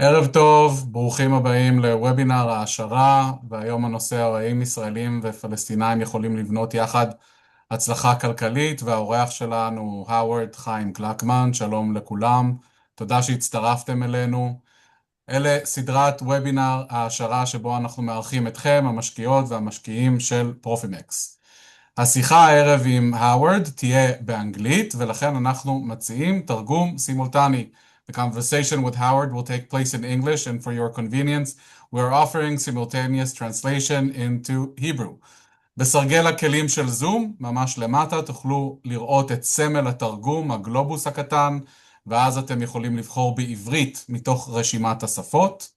ערב טוב, ברוכים הבאים לוובינר ההשערה, והיום הנושא ההורים ישראלים ופלסטינאים יכולים לבנות יחד הצלחה כלכלית, והאורח שלנו הוא הווארד חיים גלקמן, שלום לכולם, תודה שהצטרפתם אלינו. אלה סדרת וובינר ההשערה שבו אנחנו מארחים אתכם, המשקיעות והמשקיעים של פרופימקס. השיחה הערב עם הווארד תהיה באנגלית, ולכן אנחנו מציעים תרגום סימולטני. The conversation with Howard will take place in English, and for your convenience, we are offering simultaneous translation into Hebrew. בסרגל הכלים של זום, ממש למטה, תוכלו לראות את סמל התרגום, הגלובוס הקטן, ואז אתם יכולים לבחור בעברית מתוך רשימת השפות.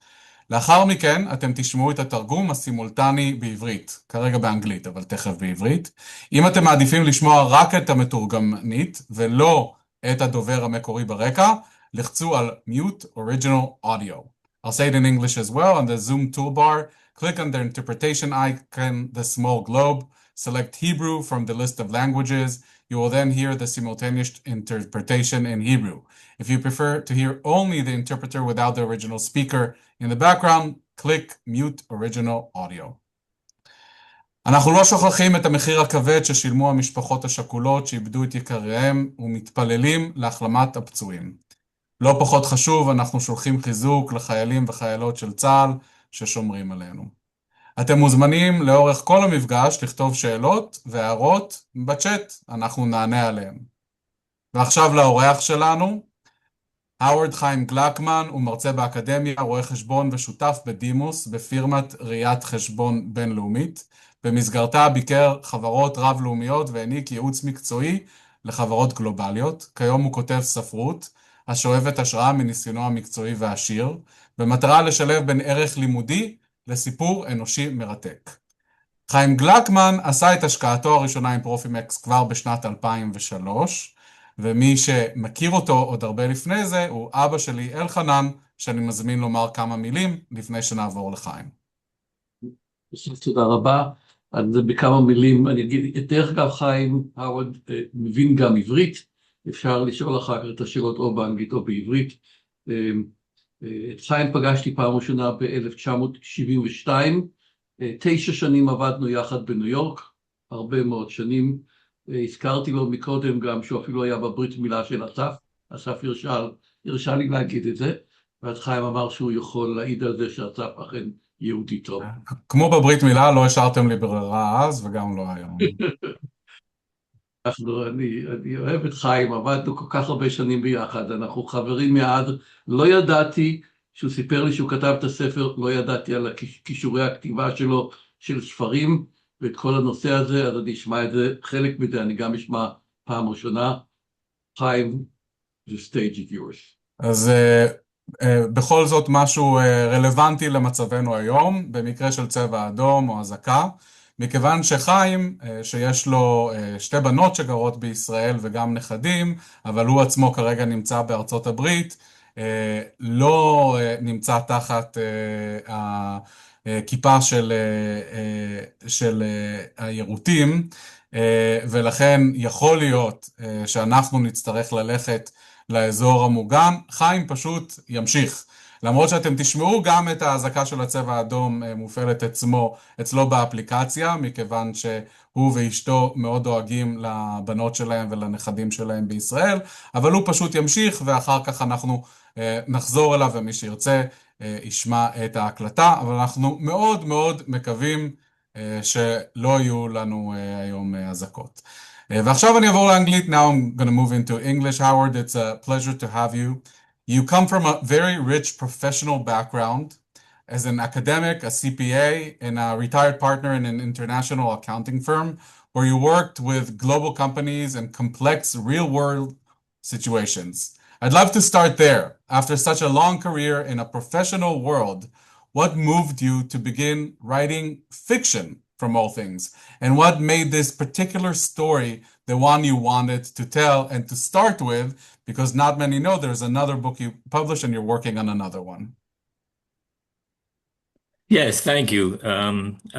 לאחר מכן אתם תשמעו את התרגום הסימולטני בעברית, כרגע באנגלית, אבל תכף בעברית. אם אתם מעדיפים לשמוע רק את המתורגמנית ולא את הדובר המקורי ברקע, לחצו על Mute Original Audio. I'll say it in English as well. On the Zoom toolbar, click on the interpretation icon, the small globe, select Hebrew from the list of languages. You will then hear the simultaneous interpretation in Hebrew. If you prefer to hear only the interpreter without the original speaker in the background, click Mute Original Audio. אנחנו לא שוכחים את המחיר הכבד ששילמו המשפחות השכולות שאיבדו את יקריהם ומתפללים להחלמת הפצועים. לא פחות חשוב, אנחנו שולחים חיזוק לחיילים וחיילות של צה"ל ששומרים עלינו. אתם מוזמנים לאורך כל המפגש לכתוב שאלות והערות בצ'אט, אנחנו נענה עליהם. ועכשיו לאורח שלנו, הווארד חיים גלקמן הוא מרצה באקדמיה, רואה חשבון ושותף בדימוס בפירמת ראיית חשבון בינלאומית. במסגרתה ביקר חברות רב-לאומיות והעניק ייעוץ מקצועי לחברות גלובליות. כיום הוא כותב ספרות, השואבת השראה מניסיונו המקצועי והעשיר, במטרה לשלב בין ערך לימודי לסיפור אנושי מרתק. חיים גלקמן עשה את השקעתו הראשונה עם פרופימקס כבר בשנת 2003, ומי שמכיר אותו עוד הרבה לפני זה הוא אבא שלי אלחנן, שאני מזמין לומר כמה מילים לפני שנעבור לחיים. תודה רבה. אז בכמה מילים אני אגיד, דרך אגב חיים, הווארד מבין גם עברית, אפשר לשאול אחר כך את השאלות או באנגלית או בעברית. את חיים פגשתי פעם ראשונה ב-1972, 9 שנים עבדנו יחד בניו יורק, הרבה מאוד שנים. הזכרתי לו מקודם גם שהוא אפילו היה בברית מילה של אסף הרשה לי להגיד את זה, ואז חיים אמר שהוא יכול להעיד על זה שאסף אכן יהודי טוב. כמו בברית מילה, לא השארתם לי ברירה אז וגם לא היום. אני אוהב את חיים, עבדנו כל כך הרבה שנים ביחד, אנחנו חברים מאז, לא ידעתי, שהוא סיפר לי שהוא כתב את הספר, לא ידעתי על כישורי הכתיבה שלו, של ספרים, ואת כל הנושא הזה, אז אני אשמע את זה, חלק מזה אני גם אשמע פעם ראשונה. חיים, the stage is yours. אז בכל זאת משהו רלוונטי למצבנו היום, במקרה של צבע אדום או הזקה, מכיוון שחיים, שיש לו 2 בנות שגרות בישראל וגם נכדים, אבל הוא עצמו כרגע נמצא בארצות הברית, לא נמצא תחת הכיפה של היירוטים, ולכן יכול להיות שאנחנו נצטרך ללכת לאזור המוגן. חיים פשוט ימשיך. למרות שאתם תשמעו גם את ההזקה של הצבע האדום מופעלת אצלו באפליקציה, מכיוון שהוא ואשתו מאוד דואגים לבנות שלהם ולנכדים שלהם בישראל, אבל הוא פשוט ימשיך ואחר כך אנחנו נחזור אליו ומי שירצה ישמע את ההקלטה, אבל אנחנו מאוד מאוד מקווים שלא יהיו לנו היום הזקות. ועכשיו אני אעבור לאנגלית. Now I'm going to move into English. Howard, it's a pleasure to have you. You come from a very rich professional background as an academic, a CPA, and a retired partner in an international accounting firm where you worked with global companies and complex real-world situations. I'd love to start there. After such a long career in a professional world, what moved you to begin writing fiction, from all things, and what made this particular story the one you wanted to tell and to start with, because not many know there's another book you published and you're working on another one. Yes, thank you.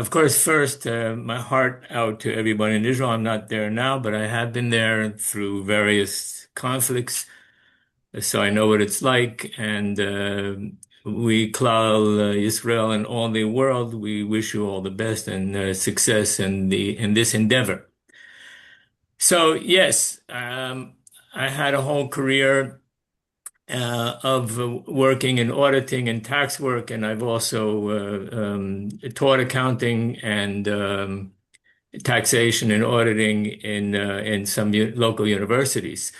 Of course, first, my heart out to everyone in Israel. I'm not there now, but I have been there through various conflicts. so I know what it's like. And we, Klal Yisrael, and all the world, we wish you all the best and success in this endeavor. So yes, I had a whole career of working in auditing and tax work, and I've also taught accounting and taxation and auditing in some local universities.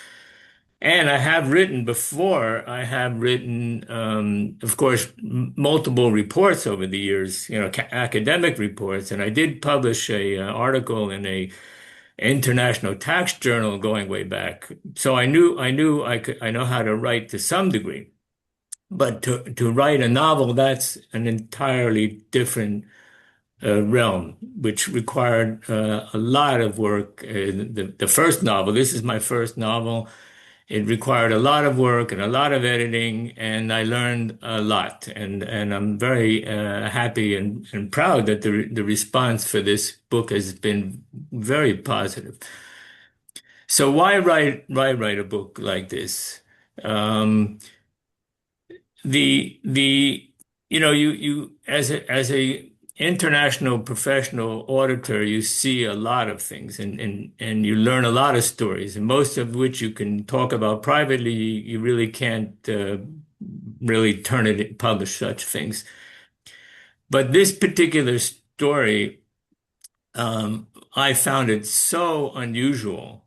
And I have written before. I have written, of course, multiple reports over the years, academic reports, and I did publish a article in a international tax journal going way back. So I know how to write to some degree. But to write a novel, that's an entirely different realm, which required a lot of work. The first novel, this is my first novel. It required a lot of work and a lot of editing, and I learned a lot. And I'm very happy and proud that the response for this book has been very positive. So why write a book like this? The you as a international professional auditor, you see a lot of things and you learn a lot of stories, and most of which you can talk about privately. You really can't really publish such things. But this particular story, I found it so unusual.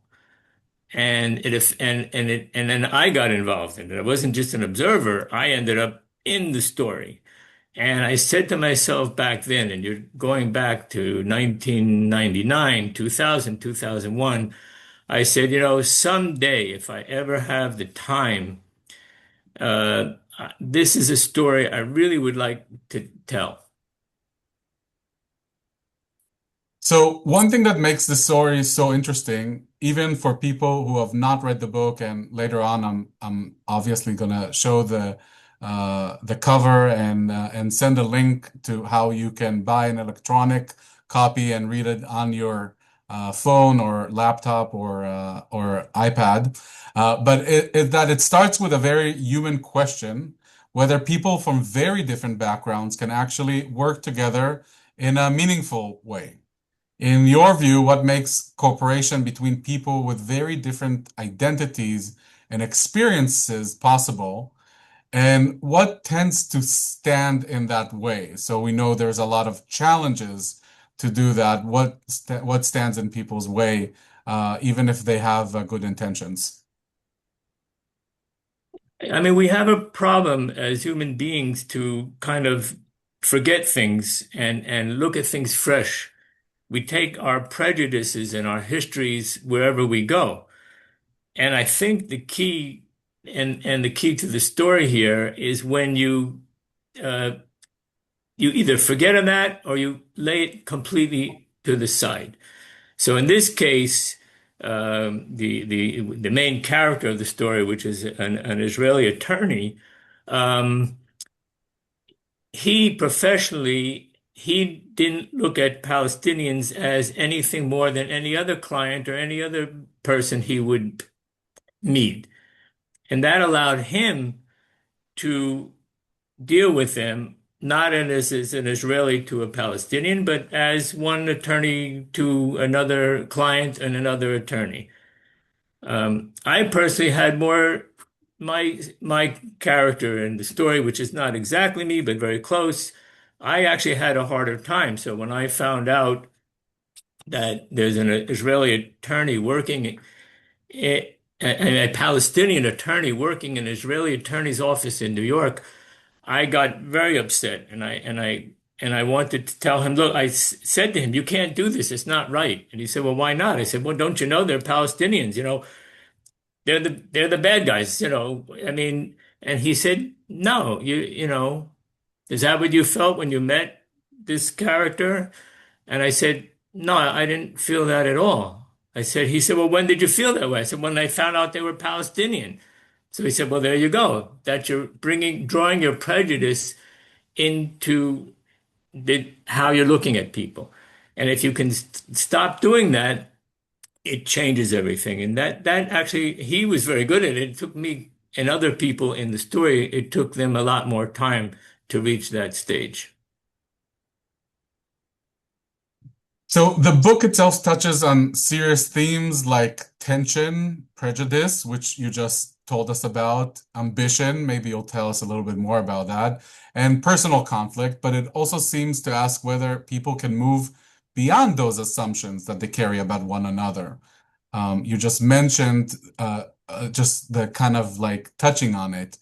And then I got involved in it. I wasn't just an observer. I ended up in the story. And I said to myself back then, and you're going back to 1999, 2000, 2001, I said, someday, if I ever have the time, this is a story I really would like to tell. So one thing that makes the story so interesting, even for people who have not read the book, and later on, I'm obviously gonna show the cover and send a link to how you can buy an electronic copy and read it on your phone or laptop or iPad. But it starts with a very human question, whether people from very different backgrounds can actually work together in a meaningful way. In your view, what makes cooperation between people with very different identities and experiences possible, and what tends to stand in that way? So we know there's a lot of challenges to do that. What stands in people's way, even if they have good intentions? I mean, we have a problem as human beings to kind of forget things and look at things fresh. We take our prejudices and our histories wherever we go. And I think the key and the key to the story here is when you either forget of that or you lay it completely to the side. So in this case, the main character of the story, which is an Israeli attorney, he professionally, he didn't look at Palestinians as anything more than any other client or any other person he would meet. And that allowed him to deal with them not as an Israeli to a Palestinian, but as one attorney to another client and another attorney. I personally had more my character in the story, which is not exactly me, but very close. I actually had a harder time. So when I found out that there's an Israeli attorney working, a Palestinian attorney working in an Israeli attorney's office in New York, I got very upset, and I wanted to tell him, look, said to him, you can't do this. It's not right. And he said, well, why not? I said, well, don't you know they're Palestinians? They're the bad guys. I mean, and he said, no, is that what you felt when you met this character? And I said, no, I didn't feel that at all. He said, well, when did you feel that way? I said, when I found out they were Palestinian. So he said, well, there you go. That you're drawing your prejudice into how you're looking at people. And if you can stop doing that, it changes everything. And that actually, he was very good at it. It took me and other people in the story, it took them a lot more time to reach that stage. So the book itself touches on serious themes like tension, prejudice, which you just told us about, ambition, maybe you'll tell us a little bit more about that, and personal conflict, but it also seems to ask whether people can move beyond those assumptions that they carry about one another. You just mentioned just the kind of like touching on it.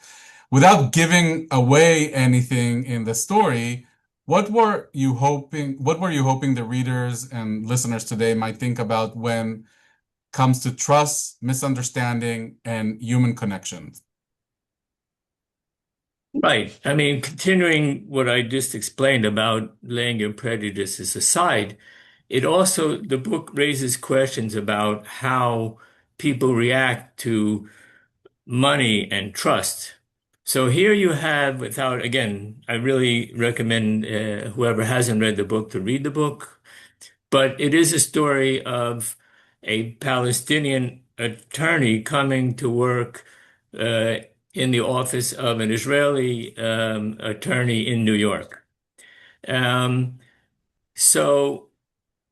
Without giving away anything in the story, what were you hoping the readers and listeners today might think about when it comes to trust, misunderstanding, and human connections? Right. I mean, continuing what I just explained about laying your prejudices aside, the book raises questions about how people react to money and trust. So here you have, again, I really recommend whoever hasn't read the book to read the book, but it is a story of a Palestinian attorney coming to work in the office of an Israeli attorney in New York. So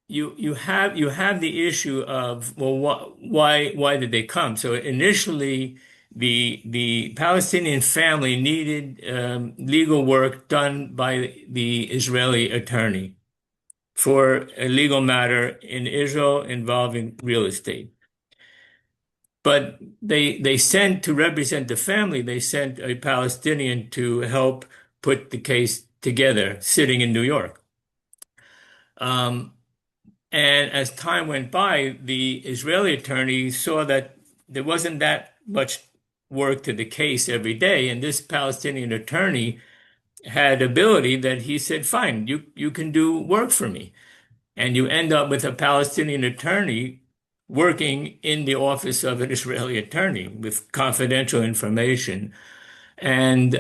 you have the issue of, well, why did they come? So initially, the Palestinian family needed legal work done by the Israeli attorney for a legal matter in Israel involving real estate. But they sent to represent the family, they sent a Palestinian to help put the case together, sitting in New York. And as time went by, the Israeli attorney saw that there wasn't that much work to the case every day. And this Palestinian attorney had ability that he said, fine, you can do work for me. And you end up with a Palestinian attorney working in the office of an Israeli attorney with confidential information. And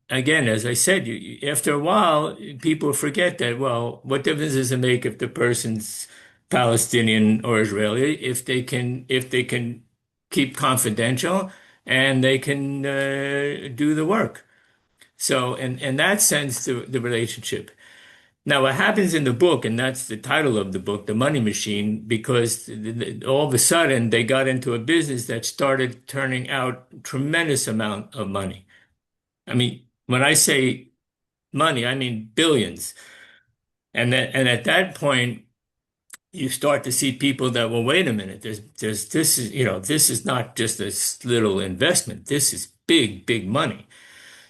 again, as I said, after a while, people forget that, well, what difference does it make if the person's Palestinian or Israeli, if they can keep confidential and they can do the work. So in that sense, the relationship. Now, what happens in the book, and that's the title of the book, The Money Machine, because all of a sudden they got into a business that started turning out tremendous amount of money. I mean, when I say money, I mean billions. And at that point, you start to see people that, well, wait a minute, this is not just a little investment. This is big money.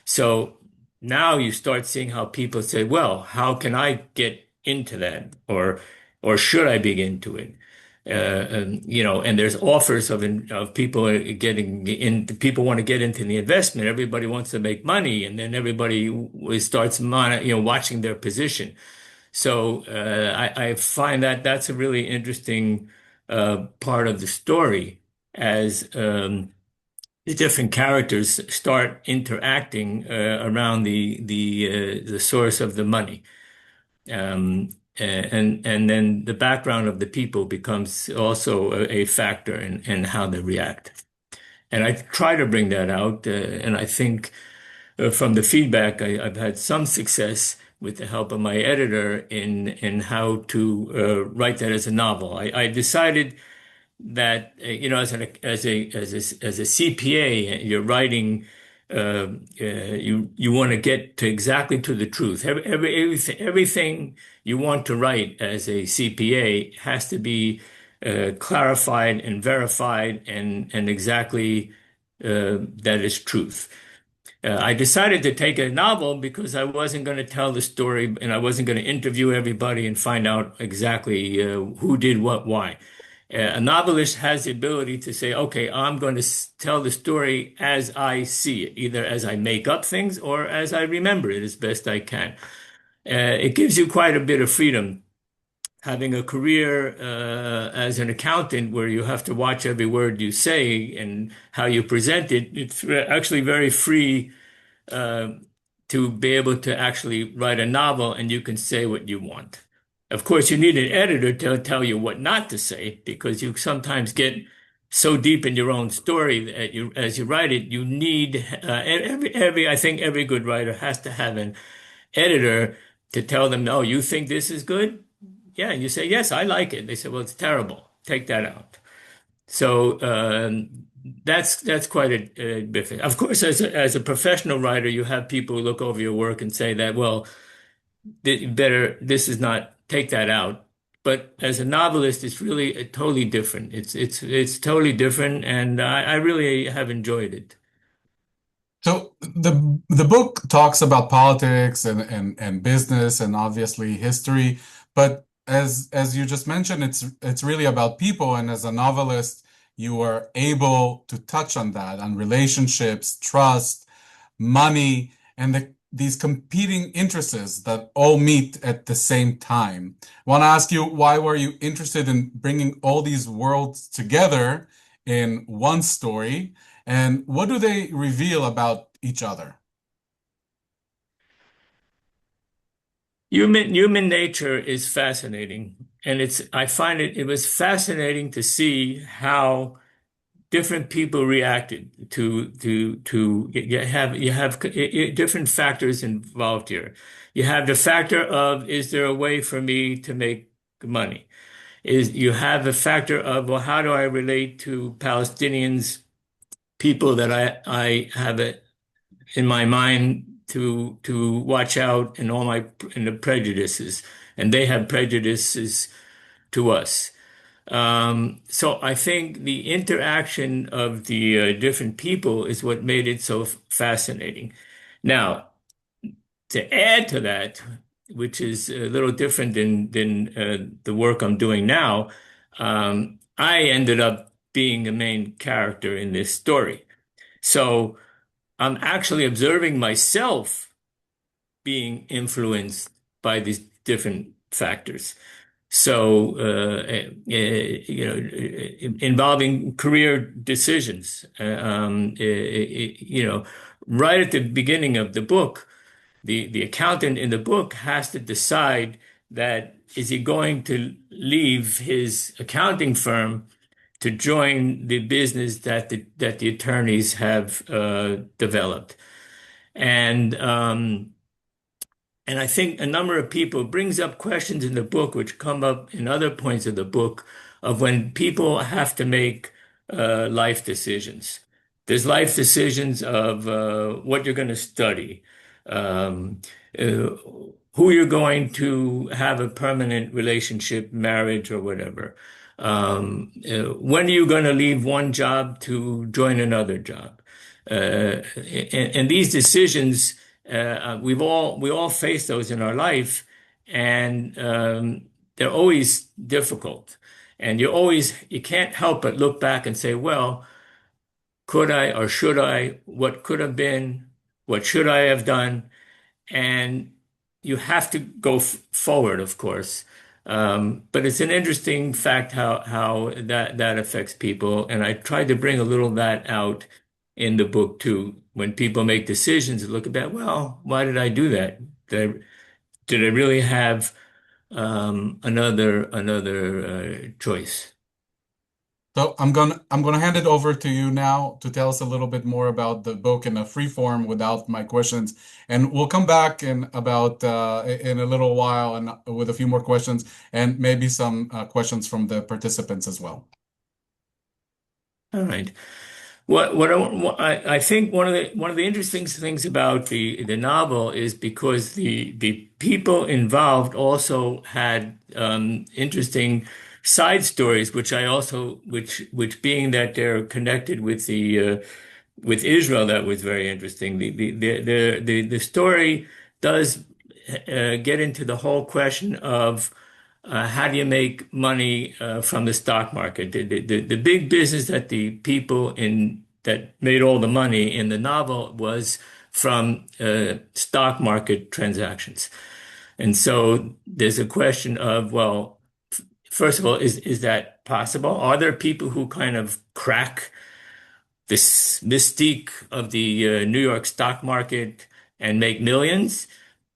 So now you start seeing how people say, well, how can I get into that? Or should I begin to it? And there's offers of people getting in. People want to get into the investment. Everybody wants to make money, and then everybody starts, watching their position. So I find that that's a really interesting part of the story as the different characters start interacting around the source of the money. And then the background of the people becomes also a factor in how they react. And I try to bring that out, and I think from the feedback, I've had some success with the help of my editor in how to write that as a novel. I decided that as a CPA, you're writing. You want to get to exactly to the truth. Everything you want to write as a CPA has to be clarified and verified and exactly that is truth. I decided to take a novel because I wasn't going to tell the story and I wasn't going to interview everybody and find out exactly who did what, why. A novelist has the ability to say, okay, I'm going to tell the story as I see it, either as I make up things or as I remember it as best I can. It gives you quite a bit of freedom. Having a career as an accountant where you have to watch every word you say and how you present it, it's actually very free to be able to actually write a novel and you can say what you want. Of course, you need an editor to tell you what not to say because you sometimes get so deep in your own story that as you write it, you need I think every good writer has to have an editor to tell them, "Oh, you think this is good?" Yeah, you say, "Yes, I like it." They say, "Well, it's terrible. Take that out." So that's quite a difference. Of course, as a professional writer, you have people who look over your work and say that, well, better this is not take that out. But as a novelist, it's really totally different. It's totally different, and I really have enjoyed it. So the book talks about politics and business and obviously history, but as you just mentioned, it's really about people. And as a novelist, you are able to touch on that, on relationships, trust, money, and these competing interests that all meet at the same time. I want to ask you, why were you interested in bringing all these worlds together in one story? And what do they reveal about each other? Human nature is fascinating, and I find it was fascinating to see how different people reacted to you have different factors involved here. You have the factor of, is there a way for me to make money? You have a factor of, well, how do I relate to Palestinians, people that I have it in my mind to watch out in the prejudices, and they have prejudices to us. So I think the interaction of the different people is what made it so fascinating. Now, to add to that, which is a little different than the work I'm doing now, I ended up being the main character in this story. So I'm actually observing myself being influenced by these different factors. So, involving career decisions, right at the beginning of the book, the accountant in the book has to decide that is he going to leave his accounting firm to join the business that the attorneys have developed, and I think a number of people brings up questions in the book which come up in other points of the book of when people have to make life decisions. There's life decisions of what you're going to study, um, uh, who you're going to have a permanent relationship, marriage, or whatever. When are you going to leave one job to join another job? And these decisions, we all face those in our life, and they're always difficult. And you can't help but look back and say, well, could I or should I? What could have been? What should I have done? And you have to go forward, of course. But it's an interesting fact how that affects people, and I tried to bring a little of that out in the book too. When people make decisions, look at that. Well, why did I do that? Did I really have another choice? So I'm gonna hand it over to you now to tell us a little bit more about the book in a free form without my questions, and we'll come back in a little while and with a few more questions and maybe some questions from the participants as well. All right. I think one of the interesting things about the novel is because the people involved also had interesting side stories, which being that they're connected with the with Israel, that was very interesting. The story does get into the whole question of how do you make money from the stock market? The big business that the people that made all the money in the novel was from stock market transactions. And so there's a question of, well, first of all, is that possible? Are there people who kind of crack this mystique of the New York stock market and make millions?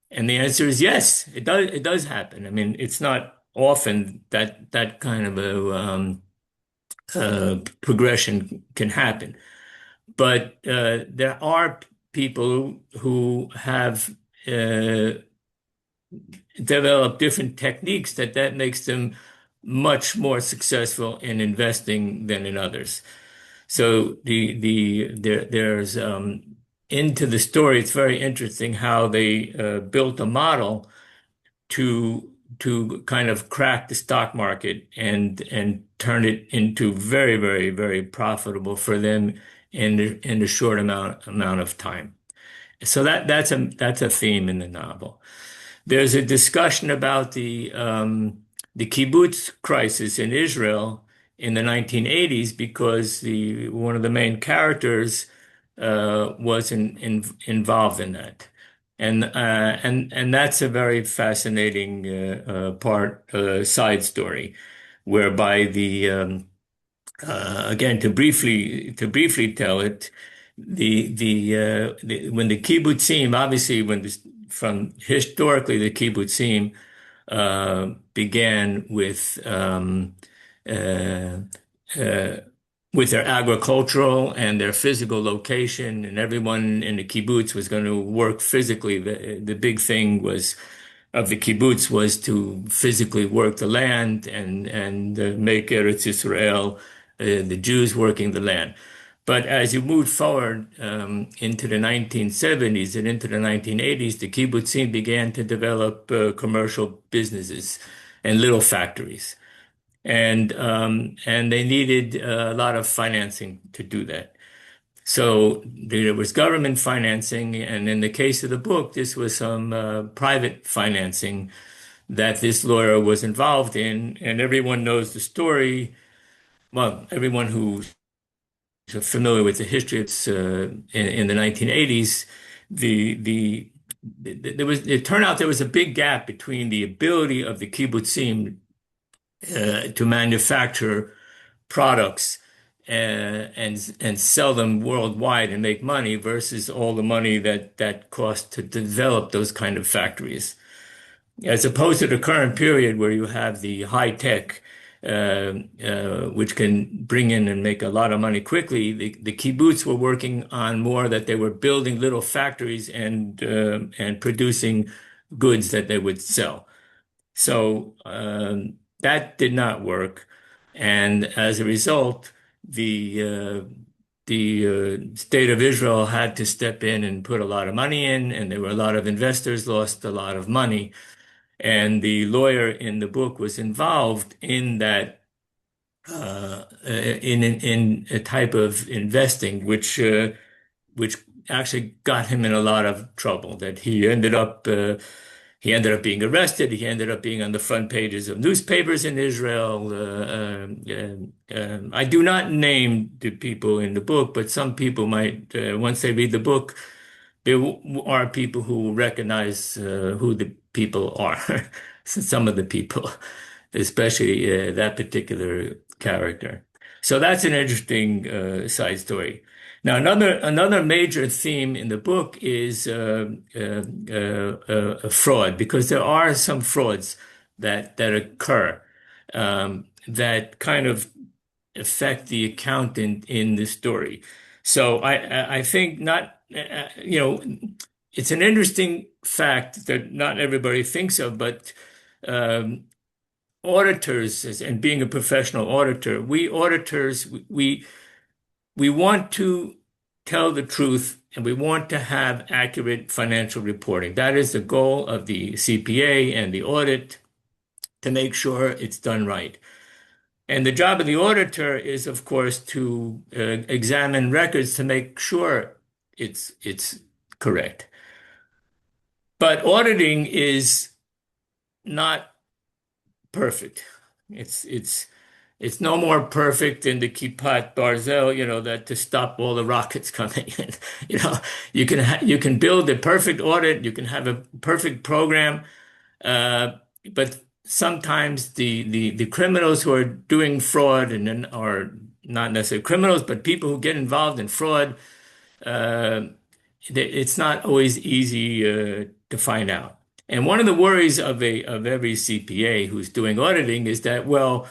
And the answer is yes, it does happen. I mean, it's not often that kind of progression can happen. But there are people who have developed different techniques that makes them much more successful in investing than in others. So there's into the story, it's very interesting how they built a model to kind of crack the stock market and turn it into very, very, very profitable for them in a short amount of time. So that's a theme in the novel. There's a discussion about the kibbutz crisis in Israel in the 1980s because one of the main characters was involved in that. And that's a very fascinating side story, whereby again, to briefly tell it, when the kibbutzim, obviously historically the kibbutzim began with their agricultural and their physical location, and everyone in the kibbutz was going to work physically. The big thing of the kibbutz was to physically work the land and make Eretz Yisrael, the Jews working the land. But as you move forward into the 1970s and into the 1980s, the kibbutzim began to develop commercial businesses and little factories. And they needed a lot of financing to do that. So there was government financing, and in the case of the book, this was some private financing that this lawyer was involved in, and everyone knows the story. Well, everyone who's familiar with the history, it's in the 1980s, it turned out there was a big gap between the ability of the kibbutzim to manufacture products and sell them worldwide and make money versus all the money that cost to develop those kind of factories. As opposed to the current period where you have the high tech, which can bring in and make a lot of money quickly, the kibbutz were working on more that they were building little factories and producing goods that they would sell. So that did not work, and as a result, the state of Israel had to step in and put a lot of money in, and there were a lot of investors lost a lot of money. And the lawyer in the book was involved in that, in a type of investing, which actually got him in a lot of trouble. That he ended up being arrested. He ended up being on the front pages of newspapers in Israel. I do not name the people in the book, but some people might, once they read the book, there are people who recognize who the people are, some of the people, especially that particular character. So that's an interesting side story. Now, another major theme in the book is fraud, because there are some frauds that occur that kind of affect the accountant in the story. So I think it's an interesting fact that not everybody thinks of, but auditors, and being a professional auditor, we auditors, we want to tell the truth, and we want to have accurate financial reporting. That is the goal of the CPA and the audit, to make sure it's done right. And the job of the auditor is, of course, to examine records to make sure it's correct. But auditing is not perfect. It's no more perfect than the Kippat Barzel, that to stop all the rockets coming in. You can build a perfect audit, you can have a perfect program, but sometimes the criminals who are doing fraud, and then are not necessarily criminals, but people who get involved in fraud, it's not always easy to find out. And one of the worries of every CPA who's doing auditing is that, well,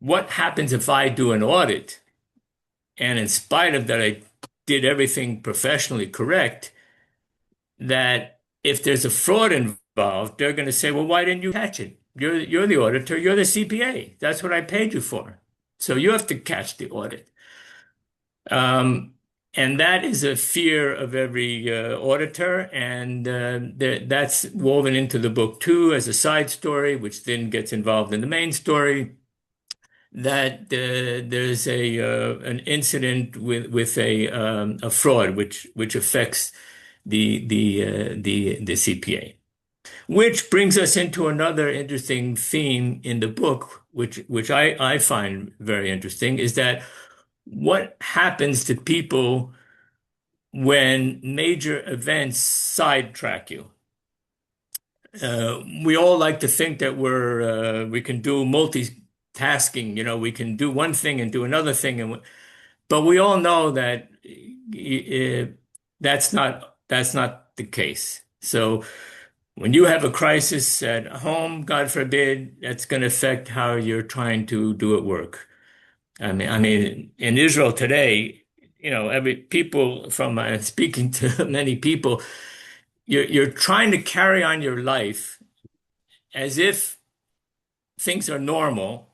what happens if I do an audit and in spite of that I did everything professionally correct, that if there's a fraud involved, they're going to say, well, why didn't you catch it? You're the auditor, you're the CPA. That's what I paid you for. So you have to catch the audit. And that is a fear of every auditor, and that's woven into the book too as a side story, which then gets involved in the main story. That there's an incident with a fraud which affects the CPA, which brings us into another interesting theme in the book, which I find very interesting, is that what happens to people when major events sidetrack you. We all like to think that we can do multitasking, we can do one thing and do another thing, but we all know that that's not the case. So when you have a crisis at home, God forbid, that's going to affect how you're trying to do at work. I mean, in Israel today, people from speaking to many people, you're trying to carry on your life as if things are normal,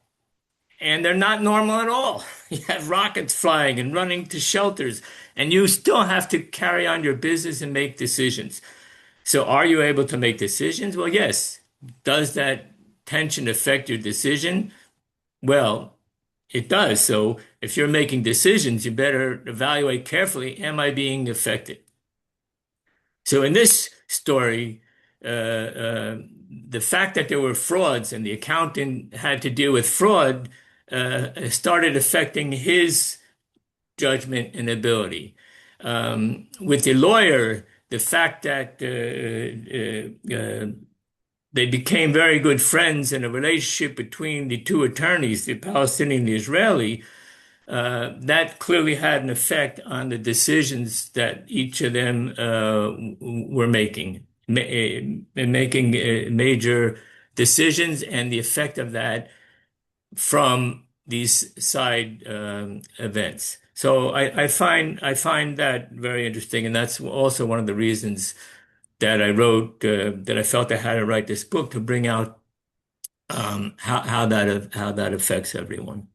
and they're not normal at all. You have rockets flying and running to shelters, and you still have to carry on your business and make decisions. So are you able to make decisions? Well, yes. Does that tension affect your decision? Well, it does. So if you're making decisions, you better evaluate carefully, am I being affected? So in this story, the fact that there were frauds and the accountant had to deal with fraud started affecting his judgment and ability. With the lawyer, the fact that they became very good friends and a relationship between the two attorneys, the Palestinian and the Israeli, that clearly had an effect on the decisions that each of them were making major decisions, and the effect of that from these side events. So I find that very interesting, and that's also one of the reasons that I wrote that I felt I had to write this book, to bring out how that affects everyone.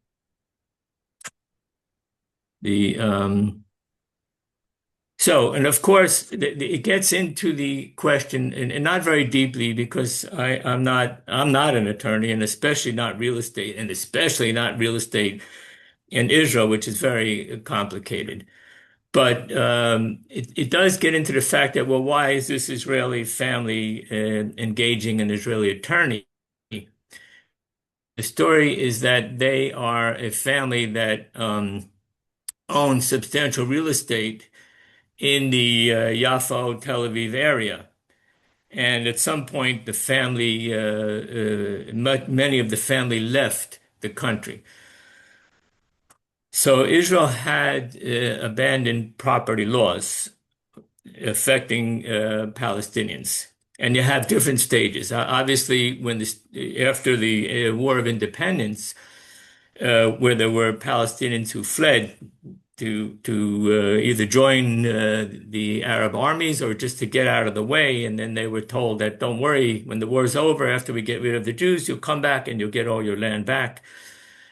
And of course, it gets into the question, and not very deeply, because I'm not an attorney, and especially not real estate in Israel, which is very complicated. But it does get into the fact that, well, why is this Israeli family engaging an Israeli attorney? The story is that they are a family that owns substantial real estate in the Yaffo, Tel Aviv area. And at some point, many of the family left the country. So Israel had abandoned property laws affecting Palestinians. And you have different stages. Obviously, after the War of Independence, where there were Palestinians who fled to either join the Arab armies or just to get out of the way, and then they were told that, don't worry, when the war's over, after we get rid of the Jews, you'll come back and you'll get all your land back.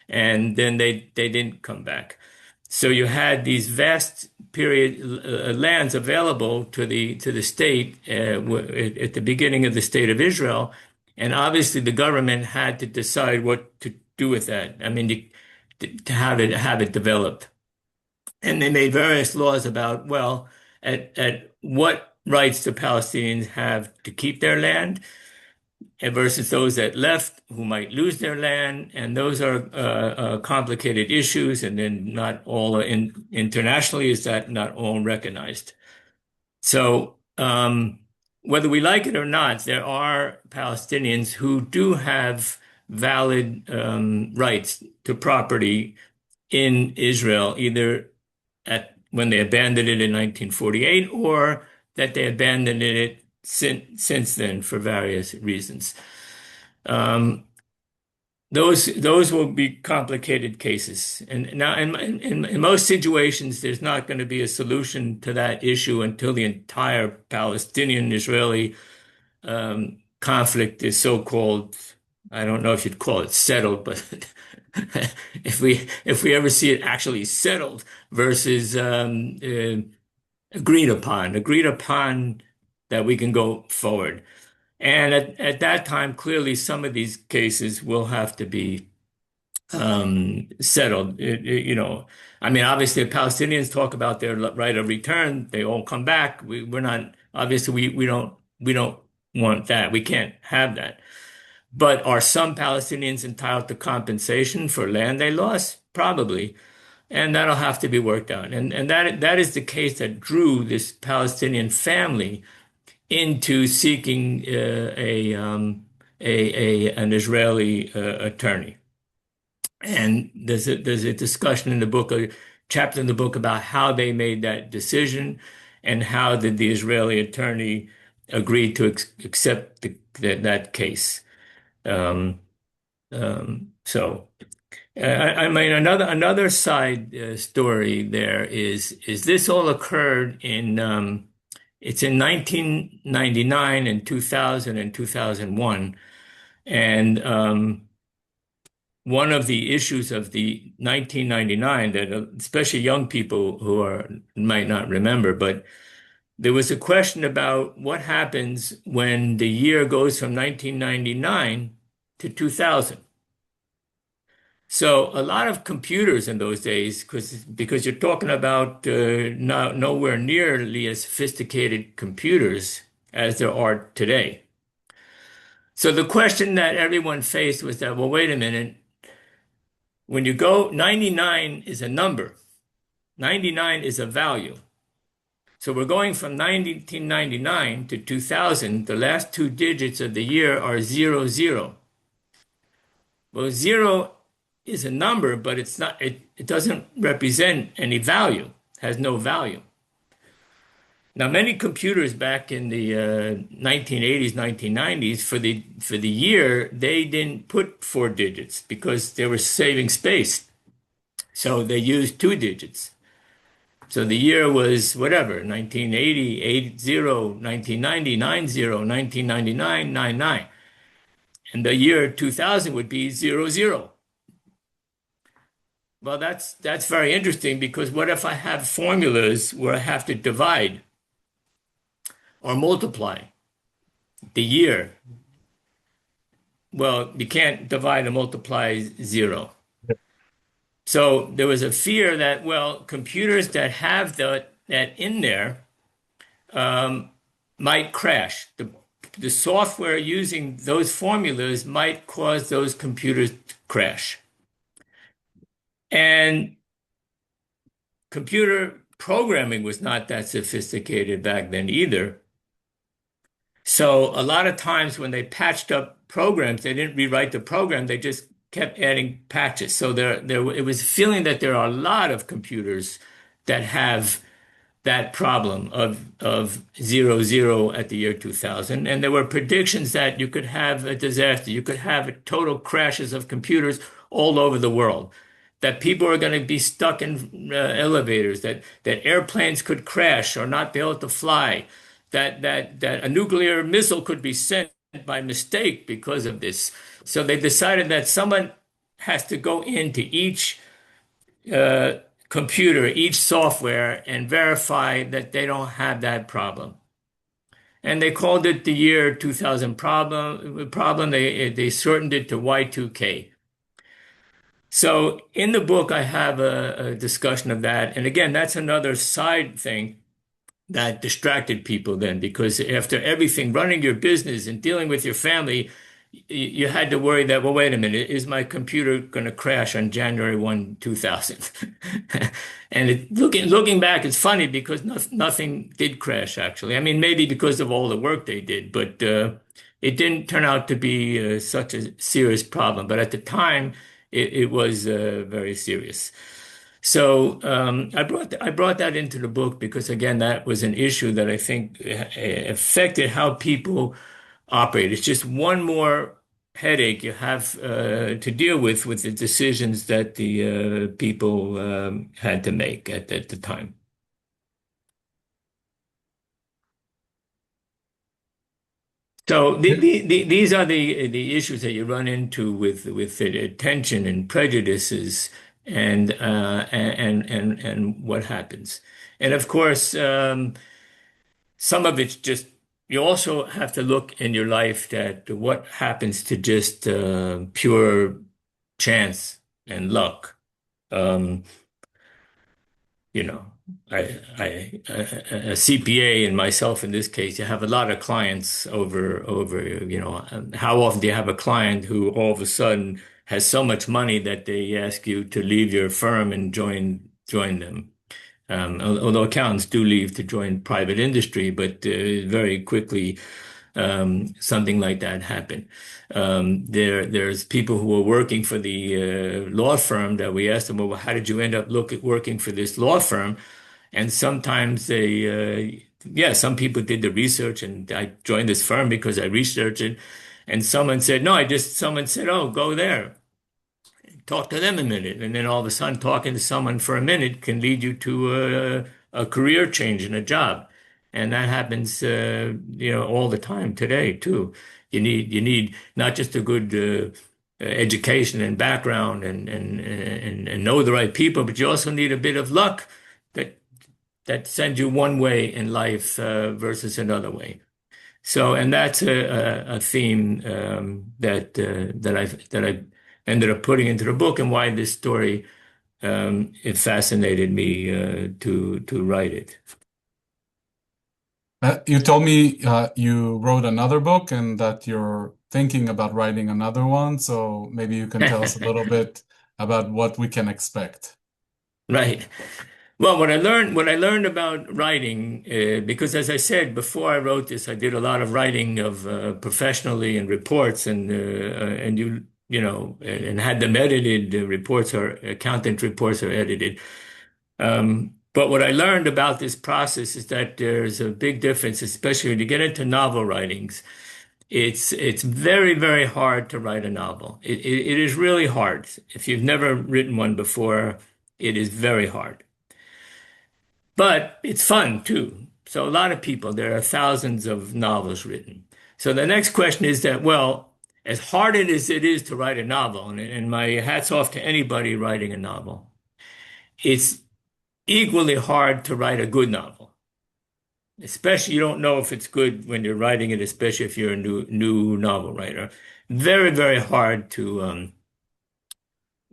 And then they didn't come back. So you had these vast lands available to the state at the beginning of the state of Israel, and obviously the government had to decide what to do with that. I mean, to have it developed, and they made various laws about, well, at what rights do Palestinians have to keep their land, versus those that left who might lose their land. And those are complicated issues, and then not all internationally is that not all recognized. So whether we like it or not, there are Palestinians who do have valid rights to property in Israel, either when they abandoned it in 1948, or that they abandoned it since then for various reasons. those will be complicated cases. And now in most situations, there's not going to be a solution to that issue until the entire Palestinian-Israeli conflict is so-called, I don't know if you'd call it settled, but if we ever see it actually settled versus agreed upon that we can go forward. And at that time, clearly, some of these cases will have to be settled. I mean, obviously, the Palestinians talk about their right of return. They all come back. We're not obviously we don't want that. We can't have that. But are some Palestinians entitled to compensation for land they lost? Probably. And that'll have to be worked out. And that is the case that drew this Palestinian family into seeking an Israeli attorney. And there's a discussion in the book, a chapter in the book about how they made that decision and how did the Israeli attorney agree to accept that case. I mean, another side story there is this all occurred in it's in 1999 and 2000 and 2001, and one of the issues of the 1999 that especially young people might not remember, but there was a question about what happens when the year goes from 1999 to 2000. So a lot of computers in those days, because you're talking about nowhere nearly as sophisticated computers as there are today. So the question that everyone faced was that, well, wait a minute, when you go, 99 is a number, 99 is a value. So we're going from 1999 to 2000, the last two digits of the year are 00. Well, 0 is a number, but it's not, it doesn't represent any value, has no value. Now, many computers back in the 1980s, 1990s, for the year, they didn't put 4 digits because they were saving space. So they used 2 digits. So the year was whatever, 1980, 80, 1990, 90, 1999, 99. And the year 2000 would be 00. Well, that's very interesting because what if I have formulas where I have to divide or multiply the year? Well, you can't divide and multiply 0. So there was a fear that, well, computers that have that in there might crash. The software using those formulas might cause those computers to crash. And computer programming was not that sophisticated back then either. So a lot of times when they patched up programs, they didn't rewrite the program, they just kept adding patches. So it was feeling that there are a lot of computers that have that problem of 00 at the year 2000. And there were predictions that you could have a disaster. You could have total crashes of computers all over the world, that people are going to be stuck in elevators, that airplanes could crash or not be able to fly, that a nuclear missile could be sent by mistake because of this. So they decided that someone has to go into each computer, each software, and verify that they don't have that problem. And they called it the year 2000 problem. They shortened it to Y2K. So in the book, I have a discussion of that. And again, that's another side thing that distracted people then, because after everything, running your business and dealing with your family, you had to worry that, well, wait a minute, is my computer going to crash on January 1, 2000? And looking back, it's funny because nothing did crash, actually. I mean, maybe because of all the work they did, but it didn't turn out to be such a serious problem. But at the time, it was very serious. So I brought that into the book because, again, that was an issue that I think affected how people operate. It's just one more headache you have to deal with the decisions that the people had to make at the time. So these are the issues that you run into with tension and prejudices and what happens. And of course, some of it's just you also have to look in your life at what happens to just pure chance and luck. Um, you know, a CPA and myself in this case, you have a lot of clients how often do you have a client who all of a sudden has so much money that they ask you to leave your firm and join them? Although accountants do leave to join private industry, but very quickly something like that happened. There's people who were working for the law firm that we asked them, well, how did you end up working for this law firm? And sometimes some people did the research, and I joined this firm because I researched it. And someone said, oh, go there. Talk to them a minute. And then all of a sudden, talking to someone for a minute can lead you to a career change in a job. And that happens, all the time today too. You need not just a good education and background and know the right people, but you also need a bit of luck that sends you one way in life versus another way. So, and that's a theme that I ended up putting into the book, and why this story it fascinated me to write it. You told me you wrote another book and that you're thinking about writing another one, so maybe you can tell us a little bit about what we can expect. Right. Well, what I learned about writing, because as I said before I wrote this, I did a lot of writing of professionally and reports, and had them edited. The reports are accountant reports are edited. But what I learned about this process is that there's a big difference, especially when you get into novel writings. It's very, very hard to write a novel. It is really hard. If you've never written one before, it is very hard. But it's fun too. So a lot of people, there are thousands of novels written. So the next question is that, well, as hard as it is to write a novel, and my hat's off to anybody writing a novel, it's equally hard to write a good novel. Especially, you don't know if it's good when you're writing it, especially if you're a new novel writer. Very, very hard to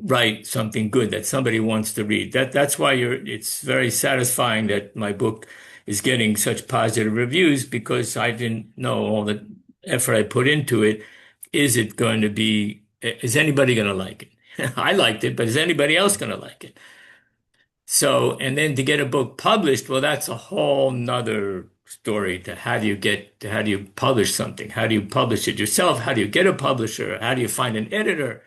write something good that somebody wants to read. That's why it's very satisfying that my book is getting such positive reviews, because I didn't know all the effort I put into it. Is anybody going to like it? I liked it, but is anybody else going to like it? So, and then to get a book published, well, that's a whole nother story. How do you publish something? How do you publish it yourself? How do you get a publisher? How do you find an editor?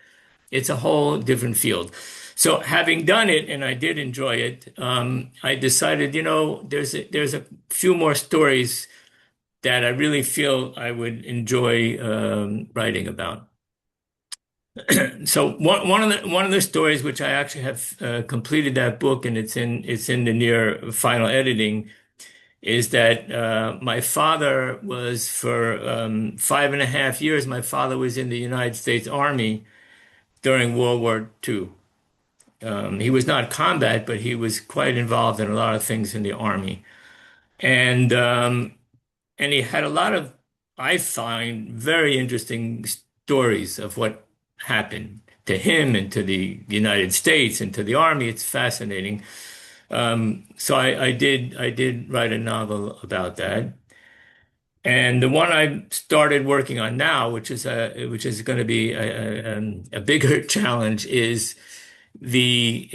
It's a whole different field. So having done it, and I did enjoy it, I decided, there's a few more stories that I really feel I would enjoy writing about. So one of the stories, which I actually have completed that book, and it's in the near final editing, is that my father was for 5.5 years. My father was in the United States Army during World War II. He was not combat, but he was quite involved in a lot of things in the Army. And he had a lot of, I find, very interesting stories of what happened to him and to the United States and to the Army. It's fascinating. So I did write a novel about that. And the one I started working on now, which is going to be a bigger challenge, is the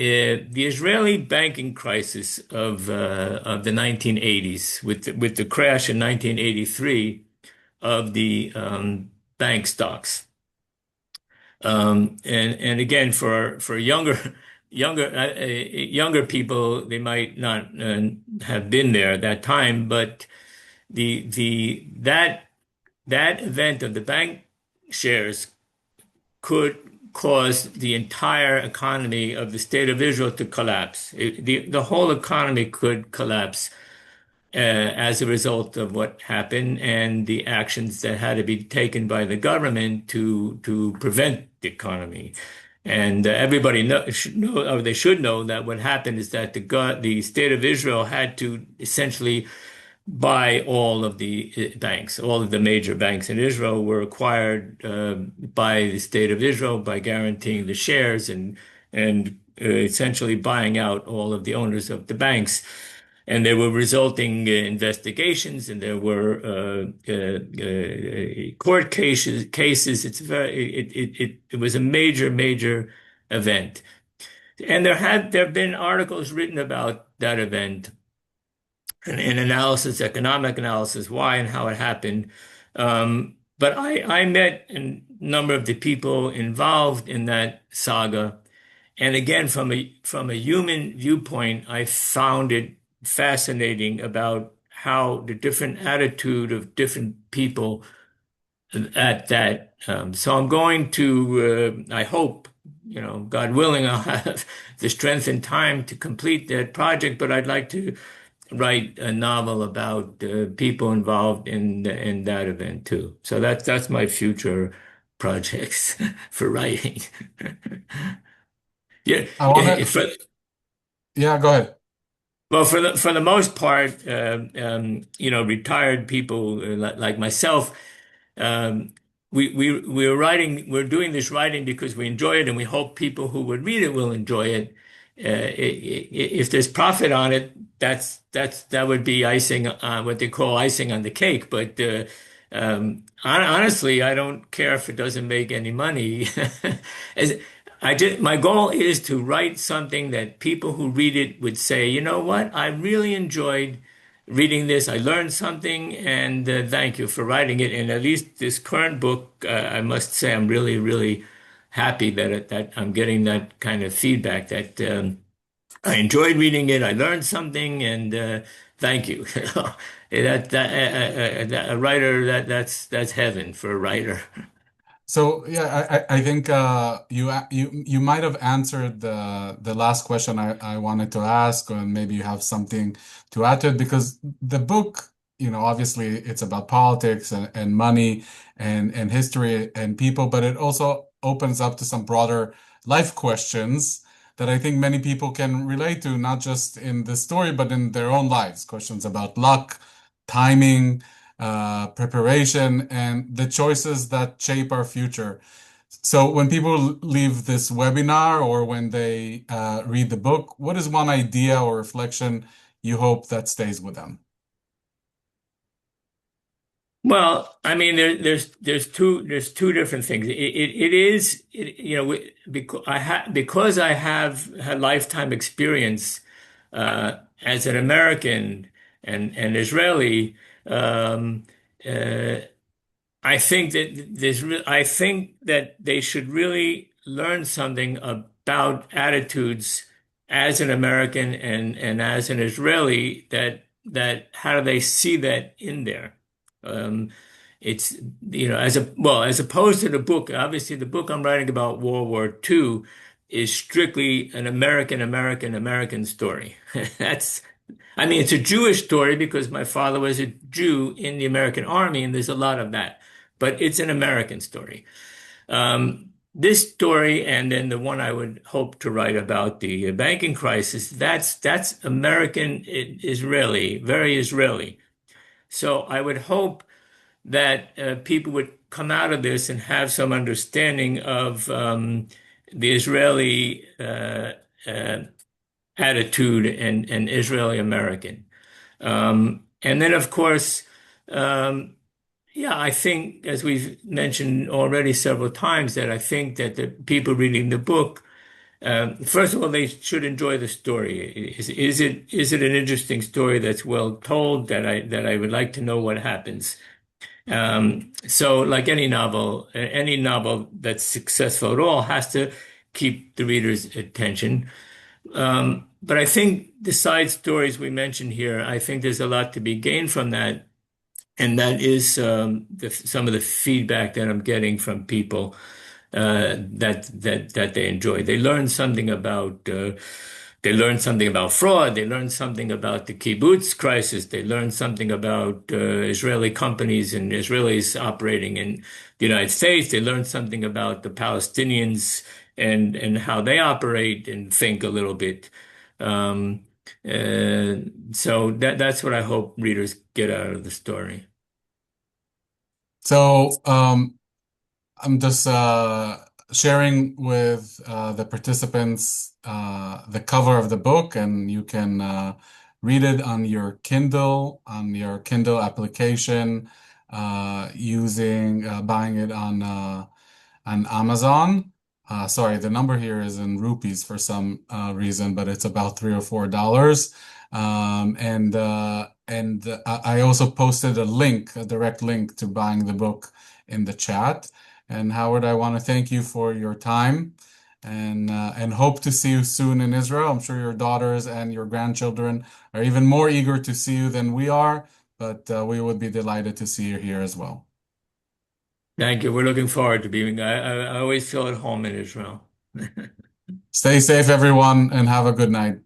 Israeli banking crisis of the 1980s, with the crash in 1983 of the bank stocks. And again, for younger people, they might not have been there at that time, but that event of the bank shares could cause the entire economy of the state of Israel to collapse. The whole economy could collapse as a result of what happened and the actions that had to be taken by the government to prevent the economy. And everybody should know, or they should know, that what happened is that the state of Israel had to essentially buy all of the banks. All of the major banks in Israel were acquired by the state of Israel by guaranteeing the shares and essentially buying out all of the owners of the banks. And there were resulting investigations, and there were court cases. It was a major event, and there have been articles written about that event and analysis, economic analysis, why and how it happened. But I met a number of the people involved in that saga, and again, from a human viewpoint, I found it fascinating about how the different attitude of different people at that. So I'm going to, I hope, God willing, I'll have the strength and time to complete that project, but I'd like to write a novel about people involved in that event too. So that's my future projects for writing. Yeah. Yeah, go ahead. Well, for the most part, retired people like myself, we're doing this writing because we enjoy it, and we hope people who would read it will enjoy it. If there's profit on it, that would be icing, what they call icing on the cake. But honestly, I don't care if it doesn't make any money. My goal is to write something that people who read it would say, you know what, I really enjoyed reading this. I learned something, and thank you for writing it. And at least this current book, I must say, I'm really happy that I'm getting that kind of feedback, that I enjoyed reading it. I learned something, and thank you. A writer, that's heaven for a writer. So yeah, I think you might have answered the last question I wanted to ask, or maybe you have something to add to it, because the book, obviously it's about politics and money and history and people, but it also opens up to some broader life questions that I think many people can relate to, not just in the story, but in their own lives. Questions about luck, timing, preparation, and the choices that shape our future. So when people leave this webinar or when they read the book, what is one idea or reflection you hope that stays with them? Well, I mean, there's two different things. Because I have had lifetime experience as an American and Israeli. I think that they should really learn something about attitudes as an American and as an Israeli. That how do they see that in there? It's as opposed to the book. Obviously, the book I'm writing about World War II is strictly an American story. It's a Jewish story because my father was a Jew in the American Army, and there's a lot of that. But it's an American story. This story, and then the one I would hope to write about the banking crisis, that's American Israeli, very Israeli. So I would hope that people would come out of this and have some understanding of the Israeli attitude and Israeli American. And then, of course, I think, as we've mentioned already several times, that I think that the people reading the book, first of all, they should enjoy the story. Is it an interesting story that's well told, that I would like to know what happens? So like any novel that's successful at all has to keep the reader's attention. But I think the side stories we mentioned here, I think there's a lot to be gained from that. And that is some of the feedback that I'm getting from people. that they enjoy. They learn something about fraud. They learn something about the kibbutz crisis. They learn something about Israeli companies and Israelis operating in the United States. They learn something about the Palestinians and how they operate and think a little bit. So that's what I hope readers get out of the story. So I'm just sharing with the participants the cover of the book, and you can read it on your Kindle application, buying it on Amazon. Sorry, the number here is in rupees for some reason, but it's about $3 or $4. And I also posted a direct link to buying the book in the chat. And Howard, I want to thank you for your time and hope to see you soon in Israel. I'm sure your daughters and your grandchildren are even more eager to see you than we are, but we would be delighted to see you here as well. Thank you. We're looking forward to being. I always feel at home in Israel. Stay safe, everyone, and have a good night.